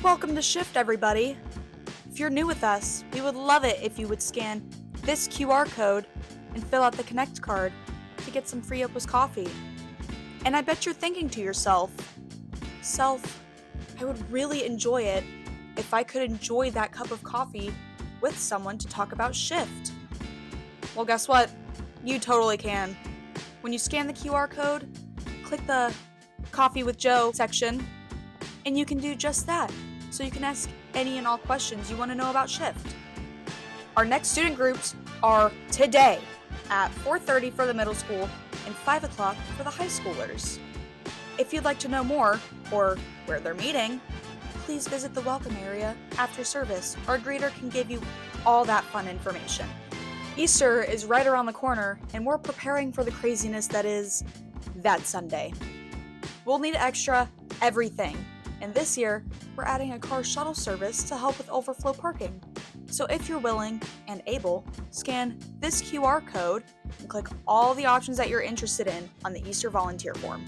Welcome to Shift, everybody. If you're new with us, we would love it if you would scan this QR code and fill out the Connect card to get some free Opus coffee. And I bet you're thinking to yourself, I would really enjoy it if I could enjoy that cup of coffee with someone to talk about Shift. Well, guess what? You totally can. When you scan the QR code, click the Coffee with Joe section, and you can do just that. So you can ask any and all questions you want to know about Shift. Our next student groups are today at 4:30 for the middle school and 5 o'clock for the high schoolers. If you'd like to know more or where they're meeting, please visit the welcome area after service. Our greeter can give you all that fun information. Easter is right around the corner, and we're preparing for the craziness that is that Sunday. We'll need extra everything, and this year, we're adding a car shuttle service to help with overflow parking. So if you're willing and able, scan this QR code and click all the options that you're interested in on the Easter volunteer form.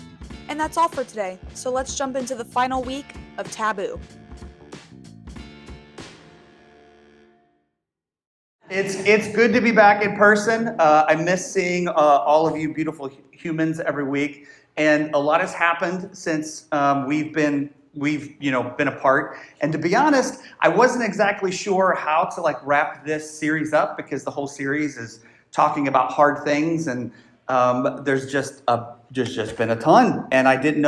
And that's all for today, so let's jump into the final week of Taboo. It's good to be back in person. I miss seeing all of you beautiful humans every week, and a lot has happened since we've been apart. And to be honest, I wasn't exactly sure how to wrap this series up, because the whole series is talking about hard things, and there's just been a ton, and I didn't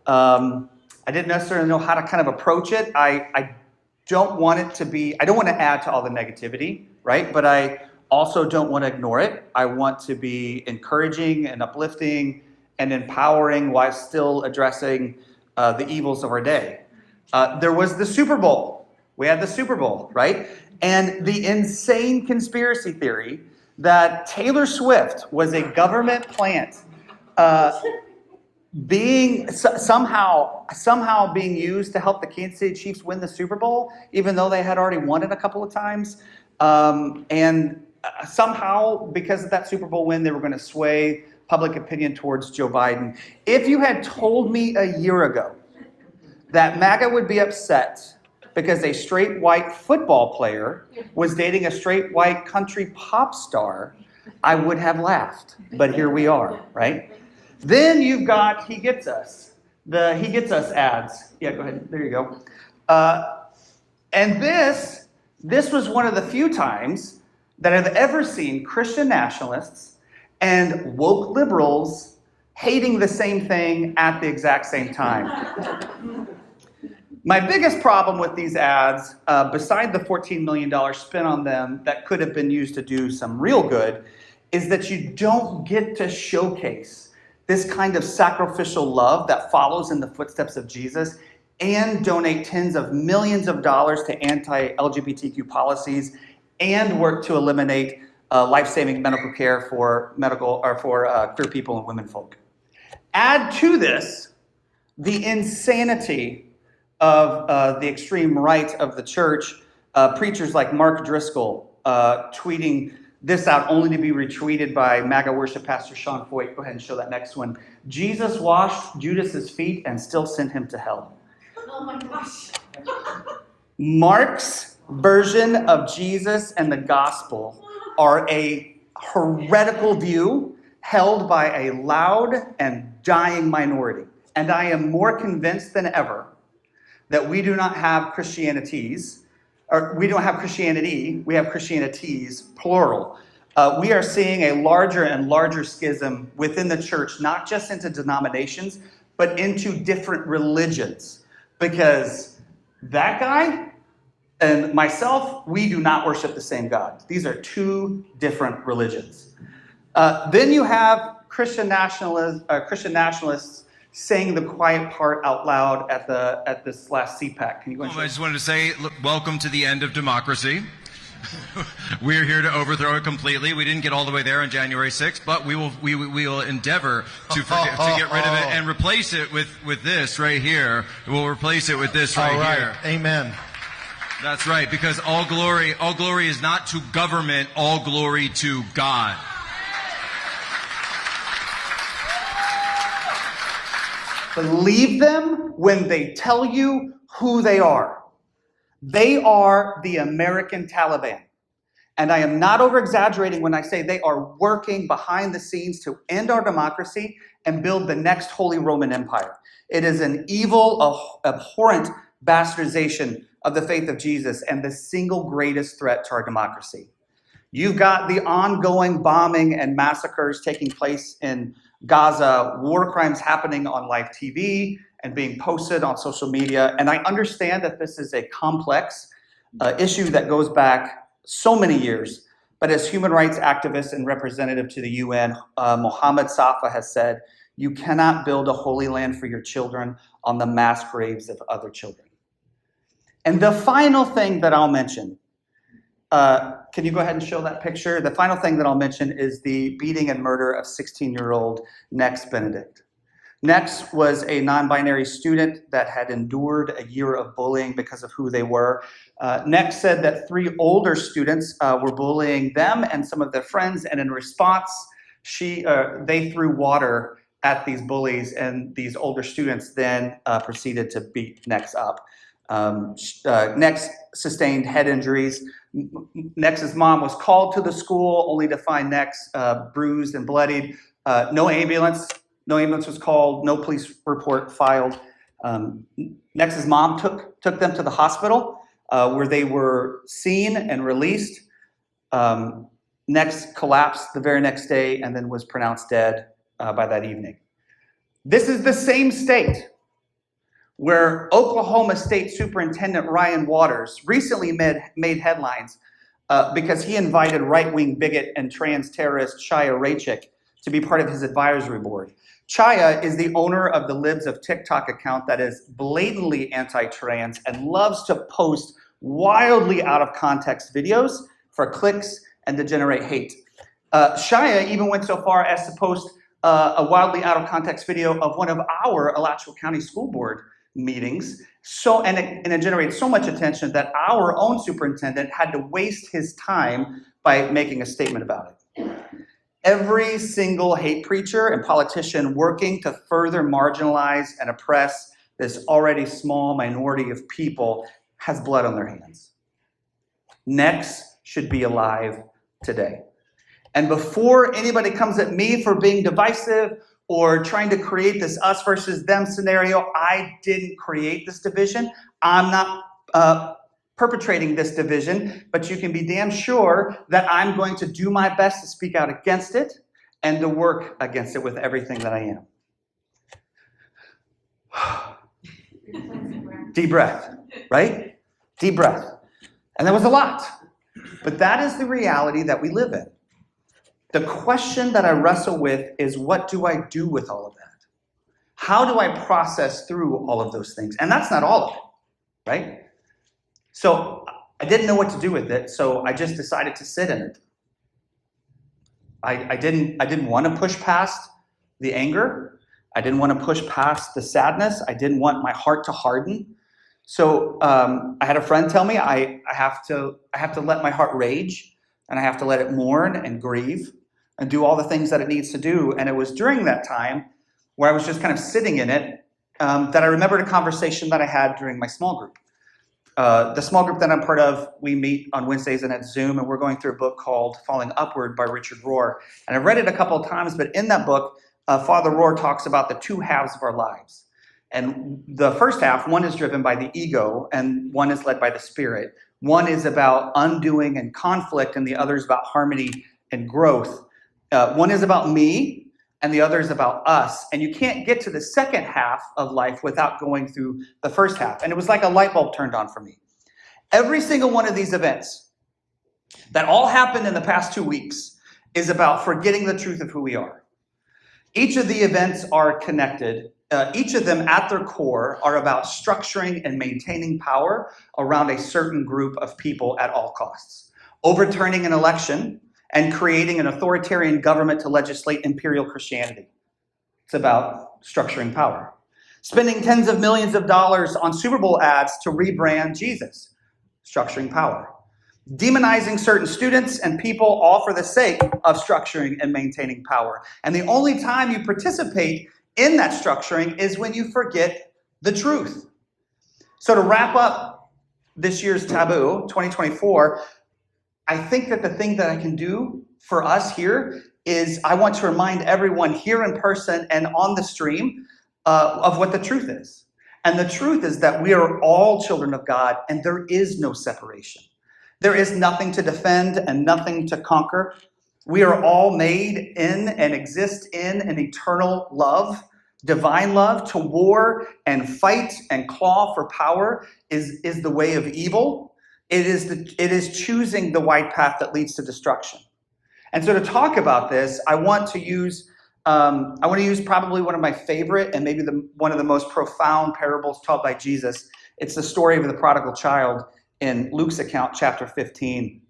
necessarily know how to kind of approach it. I don't want to add to all the negativity, right? But I also don't want to ignore it. I want to be encouraging and uplifting and empowering while still addressing the evils of our day. There was the Super Bowl. We had the Super Bowl, right? And the insane conspiracy theory that Taylor Swift was a government plant being somehow being used to help the Kansas City Chiefs win the Super Bowl, even though they had already won it a couple of times. And somehow, because of that Super Bowl win, they were going to sway public opinion towards Joe Biden. If you had told me a year ago that MAGA would be upset because a straight white football player was dating a straight white country pop star, I would have laughed. But here we are, right? Then you've got He Gets Us. The He Gets Us ads. Yeah, go ahead. There you go. And this was one of the few times that I've ever seen Christian nationalists and woke liberals hating the same thing at the exact same time. My biggest problem with these ads, beside the $14 million spin on them that could have been used to do some real good, is that you don't get to showcase this kind of sacrificial love that follows in the footsteps of Jesus and donate tens of millions of dollars to anti-LGBTQ policies and work to eliminate life-saving medical care for queer people and women folk. Add to this the insanity of the extreme right of the church, preachers like Mark Driscoll tweeting this out only to be retweeted by MAGA worship pastor Sean Foyt. Go ahead and show that next one. Jesus washed Judas's feet and still sent him to hell. Oh my gosh. Mark's version of Jesus and the gospel are a heretical view held by a loud and dying minority. And I am more convinced than ever that we do not have Christianities, or we don't have Christianity, we have Christianities, plural. We are seeing a larger and larger schism within the church, not just into denominations, but into different religions. Because that guy and myself, we do not worship the same God. These are two different religions. Then you have Christian nationalists saying the quiet part out loud at this last CPAC. Can you go ahead? I just wanted to say, look, welcome to the end of democracy. We're here to overthrow it completely. We didn't get all the way there on January 6th, but we will endeavor to get rid of it and replace it with this right here. We'll replace it with this right here. Amen. That's right, because all glory is not to government, all glory to God. Believe them when they tell you who they are. They are the American Taliban. And I am not over-exaggerating when I say they are working behind the scenes to end our democracy and build the next Holy Roman Empire. It is an evil, abhorrent bastardization of the faith of Jesus and the single greatest threat to our democracy. You've got the ongoing bombing and massacres taking place in Gaza, war crimes happening on live TV and being posted on social media. And I understand that this is a complex issue that goes back so many years. But as human rights activist and representative to the UN, Mohammed Safa has said, you cannot build a holy land for your children on the mass graves of other children. And the final thing that I'll mention, can you go ahead and show that picture? The final thing that I'll mention is the beating and murder of 16-year-old Nex Benedict. Nex was a non-binary student that had endured a year of bullying because of who they were. Nex said that 3 older students were bullying them and some of their friends, and in response, they threw water at these bullies, and these older students then proceeded to beat Nex up. Nex sustained head injuries. Nex's mom was called to the school only to find Nex bruised and bloodied. No ambulance was called, no police report filed. Nex's mom took them to the hospital where they were seen and released. Nex collapsed the very next day and then was pronounced dead by that evening. This is the same state where Oklahoma State Superintendent Ryan Waters recently made headlines because he invited right-wing bigot and trans terrorist Chaya Raichik to be part of his advisory board. Chaya is the owner of the Libs of TikTok account that is blatantly anti-trans and loves to post wildly out-of-context videos for clicks and to generate hate. Chaya even went so far as to post a wildly out-of-context video of one of our Alachua County School Board meetings, and it generated so much attention that our own superintendent had to waste his time by making a statement about it. Every single hate preacher and politician working to further marginalize and oppress this already small minority of people has blood on their hands. Nex should be alive today. And before anybody comes at me for being divisive or trying to create this us versus them scenario, I didn't create this division. I'm not perpetrating this division, but you can be damn sure that I'm going to do my best to speak out against it and to work against it with everything that I am. Deep breath, right? Deep breath. And that was a lot. But that is the reality that we live in. The question that I wrestle with is, what do I do with all of that? How do I process through all of those things? And that's not all of it, right? So I didn't know what to do with it, so I just decided to sit in it. I didn't want to push past the anger. I didn't want to push past the sadness. I didn't want my heart to harden. So I had a friend tell me I have to let my heart rage, and I have to let it mourn and grieve and do all the things that it needs to do. And it was during that time where I was just kind of sitting in it that I remembered a conversation that I had during my small group. The small group that I'm part of, we meet on Wednesdays and at Zoom, and we're going through a book called Falling Upward by Richard Rohr. And I've read it a couple of times, but in that book, Father Rohr talks about the 2 halves of our lives. And the first half, one is driven by the ego, and one is led by the spirit. One is about undoing and conflict, and the other is about harmony and growth. One is about me, and the other is about us. And you can't get to the second half of life without going through the first half. And it was like a light bulb turned on for me. Every single one of these events that all happened in the past 2 weeks is about forgetting the truth of who we are. Each of the events are connected. Each of them at their core are about structuring and maintaining power around a certain group of people at all costs. Overturning an election and creating an authoritarian government to legislate imperial Christianity. It's about structuring power. Spending tens of millions of dollars on Super Bowl ads to rebrand Jesus. Structuring power. Demonizing certain students and people, all for the sake of structuring and maintaining power. And the only time you participate in that structuring is when you forget the truth. So to wrap up this year's Taboo, 2024, I think that the thing that I can do for us here is I want to remind everyone here in person and on the stream of what the truth is. And the truth is that we are all children of God, and there is no separation. There is nothing to defend and nothing to conquer. We are all made in and exist in an eternal love, divine love. To war and fight and claw for power is the way of evil. It is choosing the wide path that leads to destruction. And so to talk about this, I want to use probably one of my favorite and maybe one of the most profound parables taught by Jesus. It's the story of the prodigal child in Luke's account, chapter 15.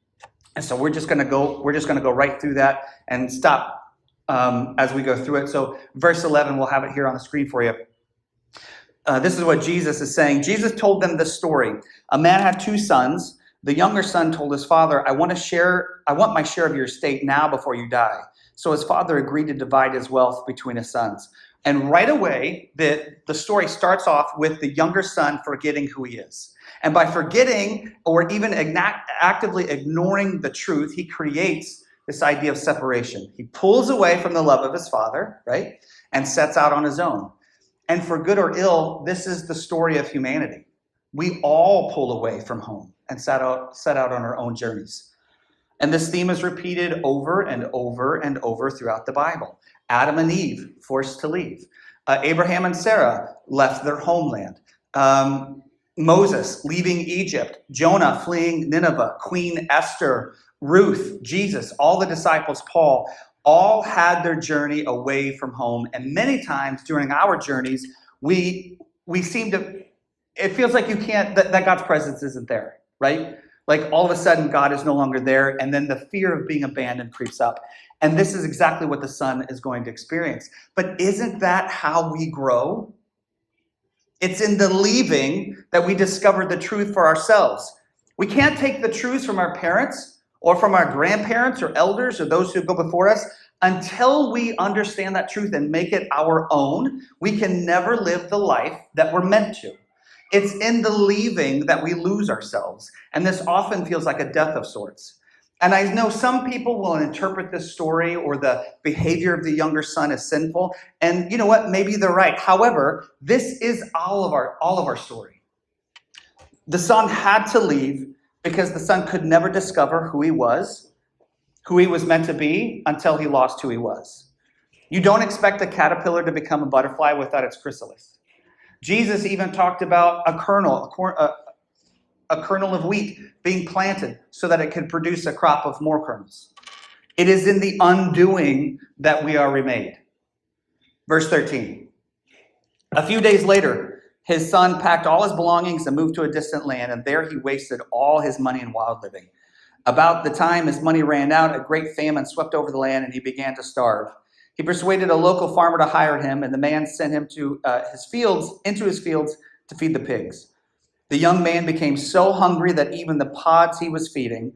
And so we're just going to go right through that and stop as we go through it. So verse 11, we'll have it here on the screen for you. This is what Jesus is saying. Jesus told them this story. A man had 2 sons. The younger son told his father, I want my share of your estate now before you die. So his father agreed to divide his wealth between his sons. And right away, the story starts off with the younger son forgetting who he is. And by forgetting or even actively ignoring the truth, he creates this idea of separation. He pulls away from the love of his father, right? And sets out on his own. And for good or ill, this is the story of humanity. We all pull away from home and set out on our own journeys. And this theme is repeated over and over and over throughout the Bible. Adam and Eve forced to leave. Abraham and Sarah left their homeland. Moses leaving Egypt. Jonah fleeing Nineveh. Queen Esther, Ruth, Jesus, all the disciples, Paul, all had their journey away from home. And many times during our journeys, we seem to, it feels like you can't, that God's presence isn't there, right? Like all of a sudden God is no longer there, and then the fear of being abandoned creeps up. And this is exactly what the son is going to experience. But isn't that how we grow? It's in the leaving that we discover the truth for ourselves. We can't take the truths from our parents or from our grandparents or elders or those who go before us until we understand that truth and make it our own. We can never live the life that we're meant to. It's in the leaving that we lose ourselves. And this often feels like a death of sorts. And I know some people will interpret this story or the behavior of the younger son as sinful. And you know what? Maybe they're right. However, this is all of our story. The son had to leave because the son could never discover who he was meant to be until he lost who he was. You don't expect a caterpillar to become a butterfly without its chrysalis. Jesus even talked about a kernel of wheat being planted so that it could produce a crop of more kernels. It is in the undoing that we are remade. Verse 13. A few days later, his son packed all his belongings and moved to a distant land, and there he wasted all his money in wild living. About the time his money ran out, a great famine swept over the land, and he began to starve. He persuaded a local farmer to hire him, and the man sent him into his fields to feed the pigs. The young man became so hungry that even the pods he was feeding,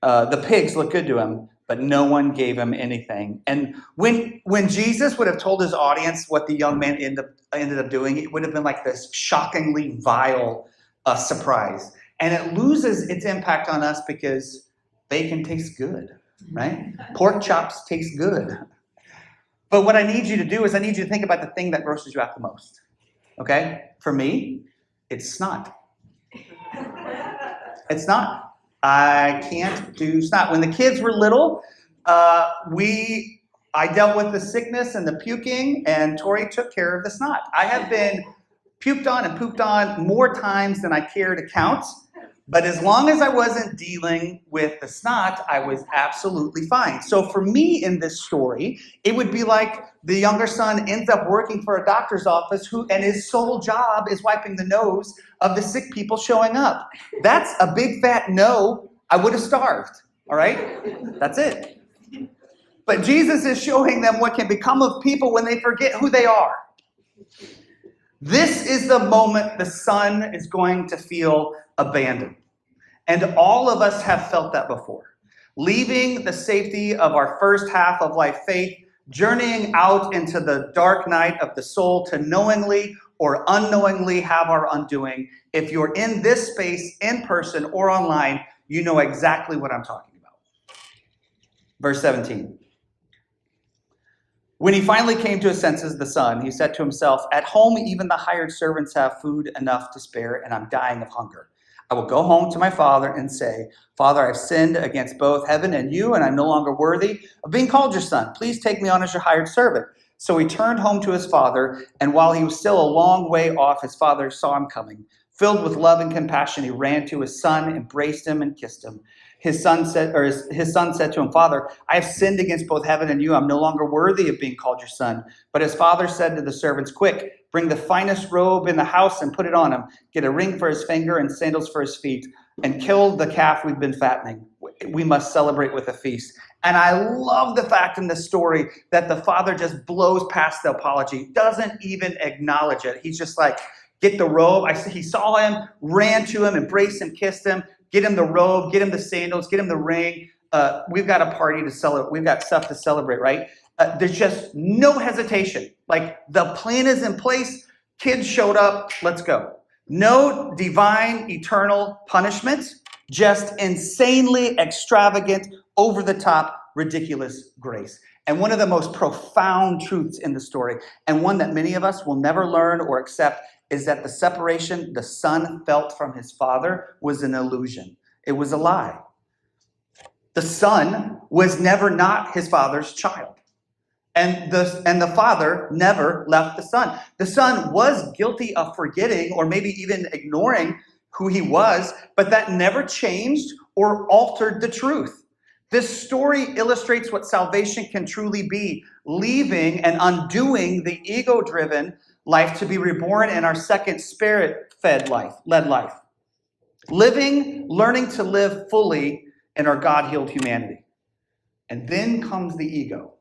the pigs looked good to him, but no one gave him anything. And when Jesus would have told his audience what the young man ended up doing, it would have been like this shockingly vile surprise. And it loses its impact on us because bacon tastes good, right? Pork chops taste good. But what I need you to do is I need you to think about the thing that grosses you out the most. Okay? For me, it's snot. It's snot. I can't do snot. When the kids were little, I dealt with the sickness and the puking, and Tori took care of the snot. I have been puked on and pooped on more times than I care to count. But as long as I wasn't dealing with the snot, I was absolutely fine. So for me in this story, it would be like the younger son ends up working for a doctor's office and his sole job is wiping the nose of the sick people showing up. That's a big fat no. I would have starved. All right? That's it. But Jesus is showing them what can become of people when they forget who they are. This is the moment the son is going to feel abandoned. And all of us have felt that before. Leaving the safety of our first half of life faith, journeying out into the dark night of the soul to knowingly or unknowingly have our undoing. If you're in this space, in person or online, you know exactly what I'm talking about. Verse 17. When he finally came to his senses, the son, he said to himself, at home even the hired servants have food enough to spare, and I'm dying of hunger. I will go home to my father and say, Father, I've sinned against both heaven and you, and I'm no longer worthy of being called your son. Please take me on as your hired servant. So he turned home to his father, and while he was still a long way off, his father saw him coming. Filled with love and compassion, he ran to his son, embraced him, and kissed him. His son said to him, Father, I have sinned against both heaven and you. I'm no longer worthy of being called your son. But his father said to the servants, quick, bring the finest robe in the house and put it on him. Get a ring for his finger and sandals for his feet. And kill the calf we've been fattening. We must celebrate with a feast. And I love the fact in this story that the father just blows past the apology, doesn't even acknowledge it. He's just like, get the robe. He saw him, ran to him, embraced him, kissed him. Get him the robe, get him the sandals, get him the ring. We've got a party to celebrate. We've got stuff to celebrate, right? There's just no hesitation. Like the plan is in place. Kids showed up. Let's go. No divine, eternal punishment. Just insanely extravagant, over the top, ridiculous grace. And one of the most profound truths in the story, and one that many of us will never learn or accept, is that the separation the son felt from his father was an illusion. It was a lie. The son was never not his father's child. And the father never left the son. The son was guilty of forgetting or maybe even ignoring who he was, but that never changed or altered the truth. This story illustrates what salvation can truly be, leaving and undoing the ego-driven life to be reborn in our second spirit-led life. Learning to live fully in our God-healed humanity. And then comes the ego.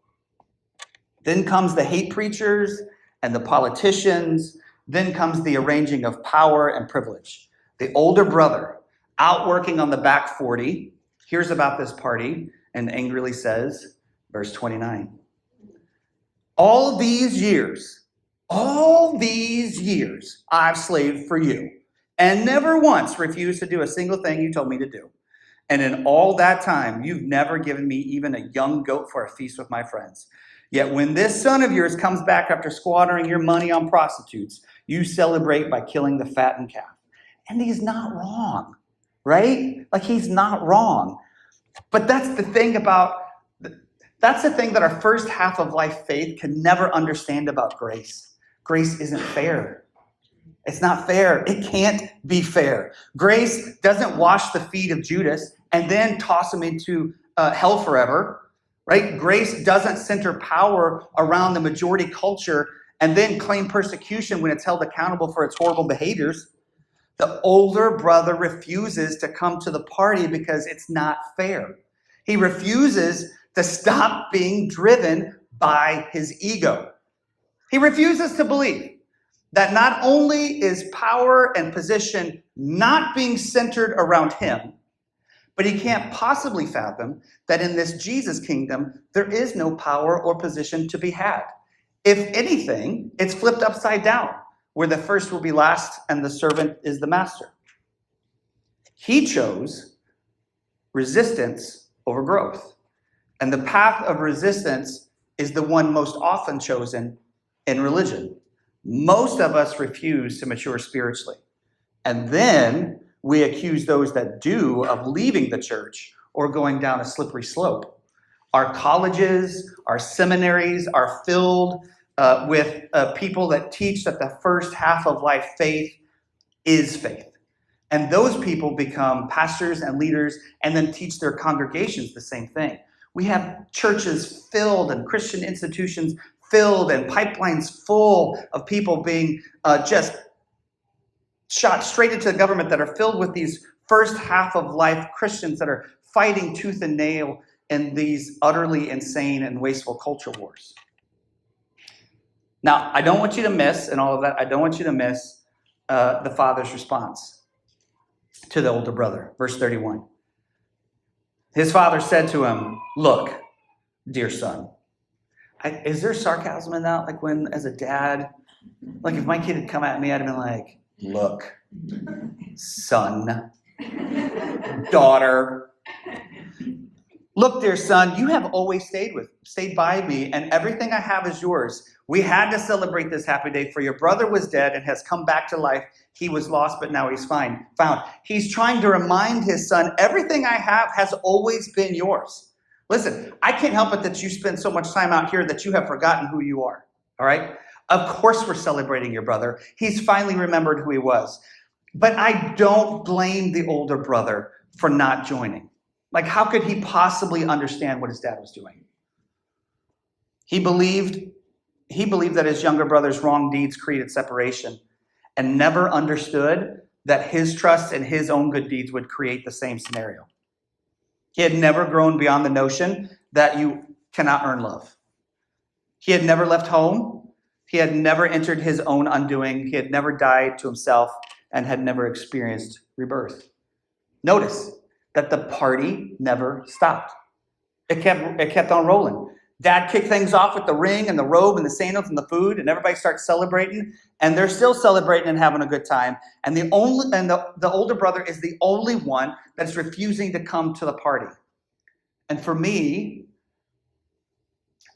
Then comes the hate preachers and the politicians. Then comes the arranging of power and privilege. The older brother, out working on the back 40, hears about this party and angrily says, verse 29, all these years I've slaved for you and never once refused to do a single thing you told me to do. And in all that time, you've never given me even a young goat for a feast with my friends. Yet when this son of yours comes back after squandering your money on prostitutes, you celebrate by killing the fattened calf. And he's not wrong, right? Like he's not wrong. But that's the thing that our first half of life faith can never understand about grace. Grace isn't fair. It's not fair. It can't be fair. Grace doesn't wash the feet of Judas and then toss him into hell forever, right? Grace doesn't center power around the majority culture and then claim persecution when it's held accountable for its horrible behaviors. The older brother refuses to come to the party because it's not fair. He refuses to stop being driven by his ego. He refuses to believe that not only is power and position not being centered around him, but he can't possibly fathom that in this Jesus kingdom, there is no power or position to be had. If anything, it's flipped upside down, where the first will be last and the servant is the master. He chose resistance over growth. And the path of resistance is the one most often chosen in religion. Most of us refuse to mature spiritually. And then we accuse those that do of leaving the church or going down a slippery slope. Our colleges, our seminaries are filled with people that teach that the first half of life faith is faith. And those people become pastors and leaders and then teach their congregations the same thing. We have churches filled and Christian institutions filled and pipelines full of people being just shot straight into the government that are filled with these first half of life Christians that are fighting tooth and nail in these utterly insane and wasteful culture wars. Now, I don't want you to miss, in all of that, I don't want you to miss the father's response to the older brother. Verse 31. His father said to him, look, dear son. Is there sarcasm in that? Like when, as a dad, Like if my kid had come at me, I'd have been like, look, son, daughter, look, dear son, you have always stayed by me, and everything I have is yours. We had to celebrate this happy day, for your brother was dead and has come back to life. He was lost, but now he's found. He's trying to remind his son, everything I have has always been yours. Listen, I can't help it that you spend so much time out here that you have forgotten who you are, all right? Of course we're celebrating your brother. He's finally remembered who he was. But I don't blame the older brother for not joining. Like, how could he possibly understand what his dad was doing? He believed that his younger brother's wrong deeds created separation, and never understood that his trust in his own good deeds would create the same scenario. He had never grown beyond the notion that you cannot earn love. He had never left home. He had never entered his own undoing. He had never died to himself and had never experienced rebirth. Notice that the party never stopped. It kept on rolling. Dad kicked things off with the ring and the robe and the sandals and the food, and everybody starts celebrating, and they're still celebrating and having a good time. And the older brother is the only one that's refusing to come to the party. And for me,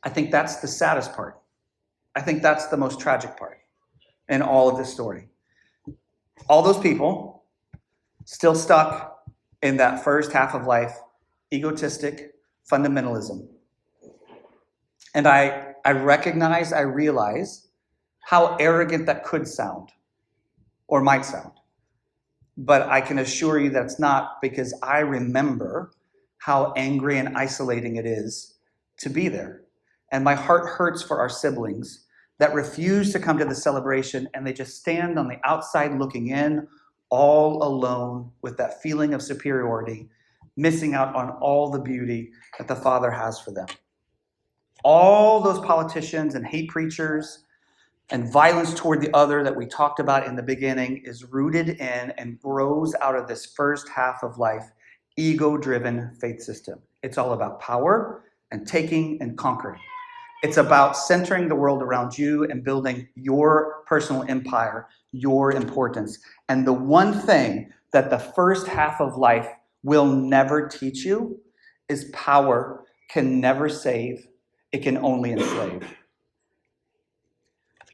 I think that's the saddest part. I think that's the most tragic part in all of this story. All those people still stuck in that first half of life, egotistic fundamentalism. And I realize how arrogant that could sound or might sound. But I can assure you that it's not, because I remember how angry and isolating it is to be there. And my heart hurts for our siblings that refuse to come to the celebration, and they just stand on the outside looking in, all alone with that feeling of superiority, missing out on all the beauty that the Father has for them. All those politicians and hate preachers and violence toward the other that we talked about in the beginning is rooted in and grows out of this first half of life, ego-driven faith system. It's all about power and taking and conquering. It's about centering the world around you and building your personal empire, your importance. And the one thing that the first half of life will never teach you is power can never save. It can only enslave.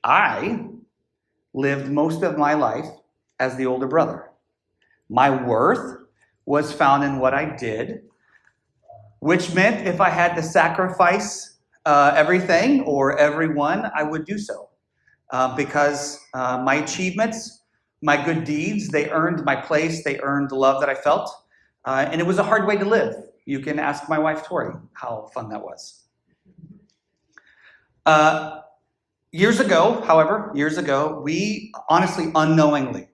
I lived most of my life as the older brother. My worth was found in what I did, which meant if I had to sacrifice everything or everyone, I would do so. Because my achievements, my good deeds, they earned my place, they earned the love that I felt. And it was a hard way to live. You can ask my wife, Tori, how fun that was. Years ago, we honestly unknowingly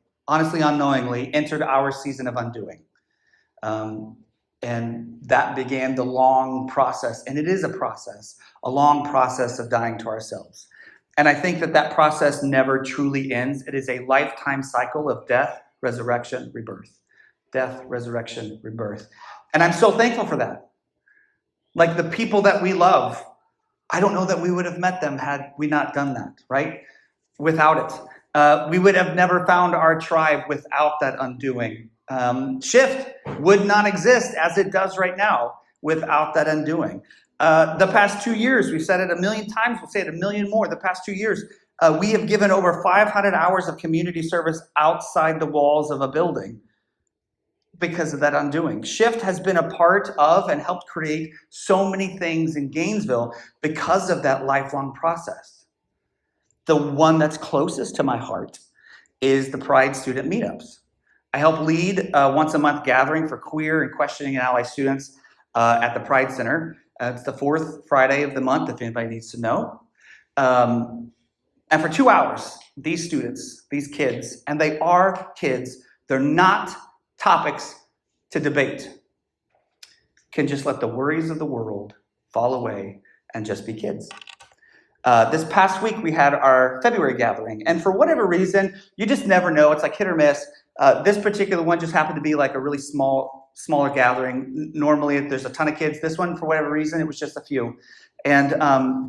entered our season of undoing. And that began the long process, and it is a long process of dying to ourselves. And I think that process never truly ends. It is a lifetime cycle of death, resurrection, rebirth. Death, resurrection, rebirth. And I'm so thankful for that. Like the people that we love, I don't know that we would have met them had we not done that, right? Without it. We would have never found our tribe without that undoing. Shift would not exist as it does right now without that undoing. The past 2 years, we've said it 1 million times, we'll say it 1 million more. The past 2 years, we have given over 500 hours of community service outside the walls of a building because of that undoing. Shift has been a part of and helped create so many things in Gainesville because of that lifelong process. The one that's closest to my heart is the Pride student meetups. I help lead a once-a-month gathering for queer and questioning and ally students at the Pride Center. It's the fourth Friday of the month, if anybody needs to know. And for 2 hours, these students, these kids, and they are kids, they're not topics to debate, can just let the worries of the world fall away and just be kids. This past week, we had our February gathering, and for whatever reason, you just never know. It's like hit or miss. This particular one just happened to be like a really small smaller gathering. Normally there's a ton of kids. This one, for whatever reason, it was just a few. And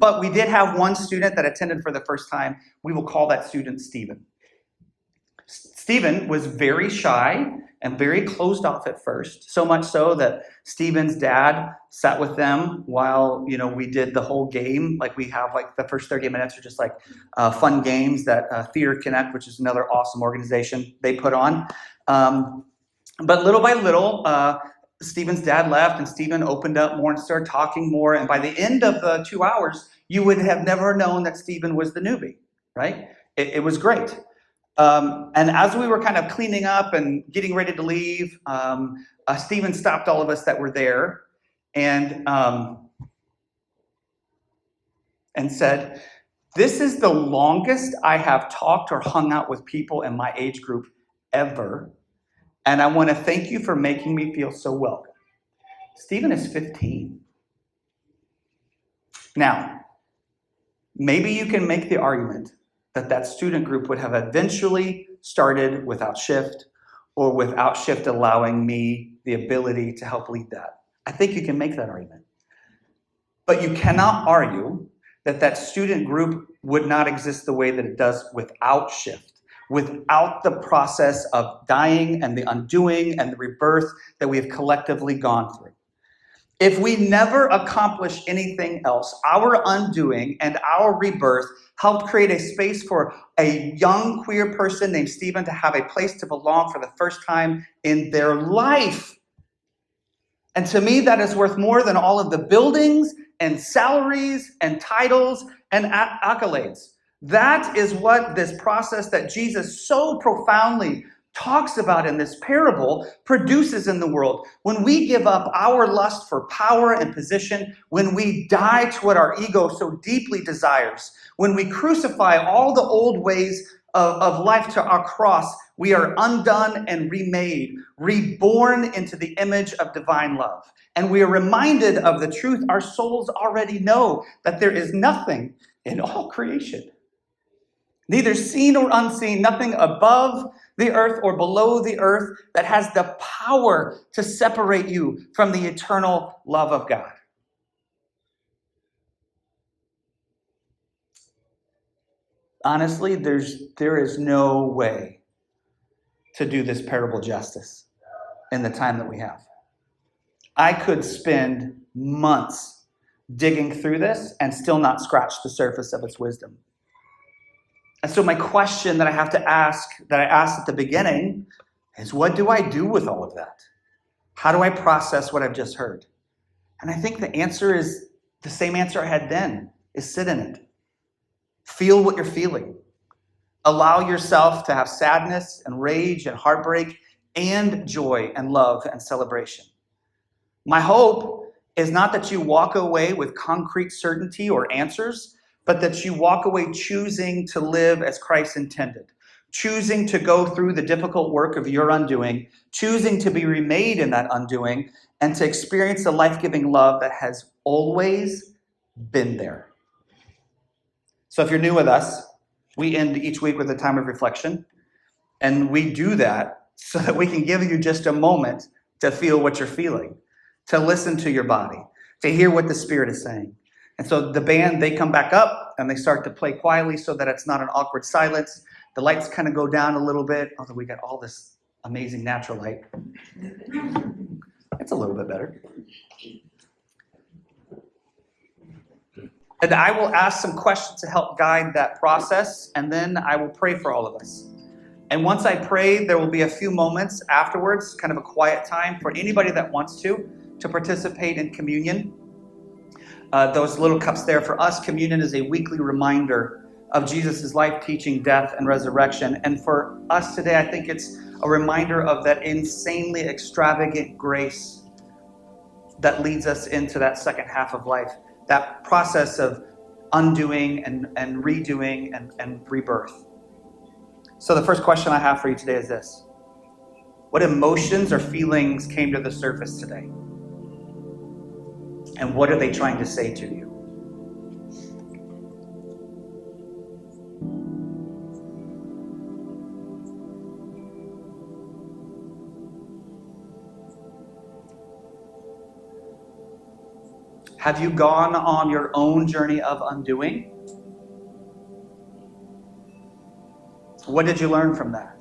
but we did have one student that attended for the first time. We will call that student Stephen. Stephen was very shy and very closed off at first, so much so that Stephen's dad sat with them while, we did the whole game. Like, we have, like, the first 30 minutes are just like fun games that Theater Connect, which is another awesome organization, they put on. But little by little, Stephen's dad left, and Stephen opened up more and started talking more. And by the end of the 2 hours, you would have never known that Stephen was the newbie, right? It was great. And as we were kind of cleaning up and getting ready to leave, Stephen stopped all of us that were there and said, "This is the longest I have talked or hung out with people in my age group ever. And I want to thank you for making me feel so welcome." Stephen is 15. Now, maybe you can make the argument that student group would have eventually started without Shift, or without Shift allowing me the ability to help lead that. I think you can make that argument. But you cannot argue that student group would not exist the way that it does without Shift, without the process of dying and the undoing and the rebirth that we have collectively gone through. If we never accomplish anything else, our undoing and our rebirth helped create a space for a young queer person named Stephen to have a place to belong for the first time in their life. And to me, that is worth more than all of the buildings and salaries and titles and accolades. That is what this process that Jesus so profoundly talks about in this parable produces in the world. When we give up our lust for power and position, when we die to what our ego so deeply desires, when we crucify all the old ways of life to our cross, we are undone and remade, reborn into the image of divine love. And we are reminded of the truth our souls already know, that there is nothing in all creation, neither seen or unseen, nothing above the earth or below the earth, that has the power to separate you from the eternal love of God. Honestly, there is no way to do this parable justice in the time that we have. I could spend months digging through this and still not scratch the surface of its wisdom. And so my question that I have to ask, that I asked at the beginning, is what do I do with all of that? How do I process what I've just heard? And I think the answer is the same answer I had then, is sit in it. Feel what you're feeling. Allow yourself to have sadness and rage and heartbreak and joy and love and celebration. My hope is not that you walk away with concrete certainty or answers, but that you walk away choosing to live as Christ intended, choosing to go through the difficult work of your undoing, choosing to be remade in that undoing, and to experience the life-giving love that has always been there. So if you're new with us, we end each week with a time of reflection, and we do that so that we can give you just a moment to feel what you're feeling, to listen to your body, to hear what the Spirit is saying. And so the band, they come back up and they start to play quietly so that it's not an awkward silence. The lights kind of go down a little bit, although we got all this amazing natural light. It's a little bit better. And I will ask some questions to help guide that process, and then I will pray for all of us. And once I pray, there will be a few moments afterwards, kind of a quiet time for anybody that wants to participate in communion. Those little cups there, for us, communion is a weekly reminder of Jesus' life, teaching, death, and resurrection. And for us today, I think it's a reminder of that insanely extravagant grace that leads us into that second half of life, that process of undoing and redoing and rebirth. So the first question I have for you today is this: what emotions or feelings came to the surface today? And what are they trying to say to you? Have you gone on your own journey of undoing? What did you learn from that?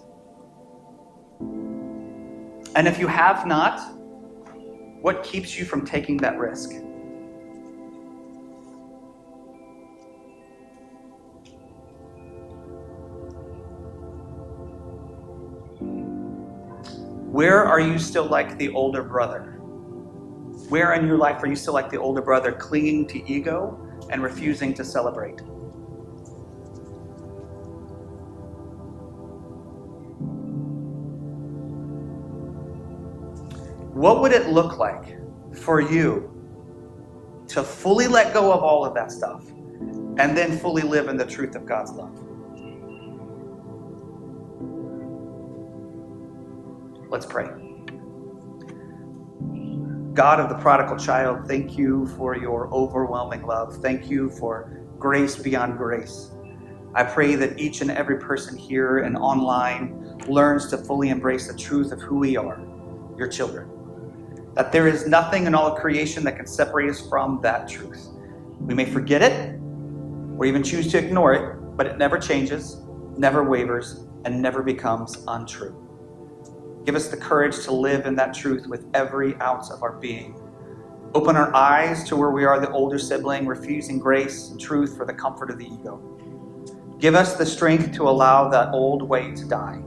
And if you have not, what keeps you from taking that risk? Where are you still like the older brother? Where in your life are you still like the older brother, clinging to ego and refusing to celebrate? What would it look like for you to fully let go of all of that stuff and then fully live in the truth of God's love? Let's pray. God of the prodigal child, thank you for your overwhelming love. Thank you for grace beyond grace. I pray that each and every person here and online learns to fully embrace the truth of who we are, your children. That there is nothing in all of creation that can separate us from that truth. We may forget it or even choose to ignore it, but it never changes, never wavers, and never becomes untrue. Give us the courage to live in that truth with every ounce of our being. Open our eyes to where we are the older sibling, refusing grace and truth for the comfort of the ego. Give us the strength to allow that old way to die.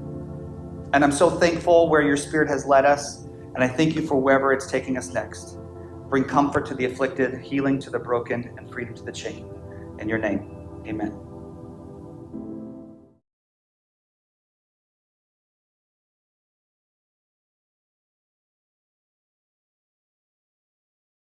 And I'm so thankful where your Spirit has led us, and I thank you for wherever it's taking us next. Bring comfort to the afflicted, healing to the broken, and freedom to the chained. In your name, amen.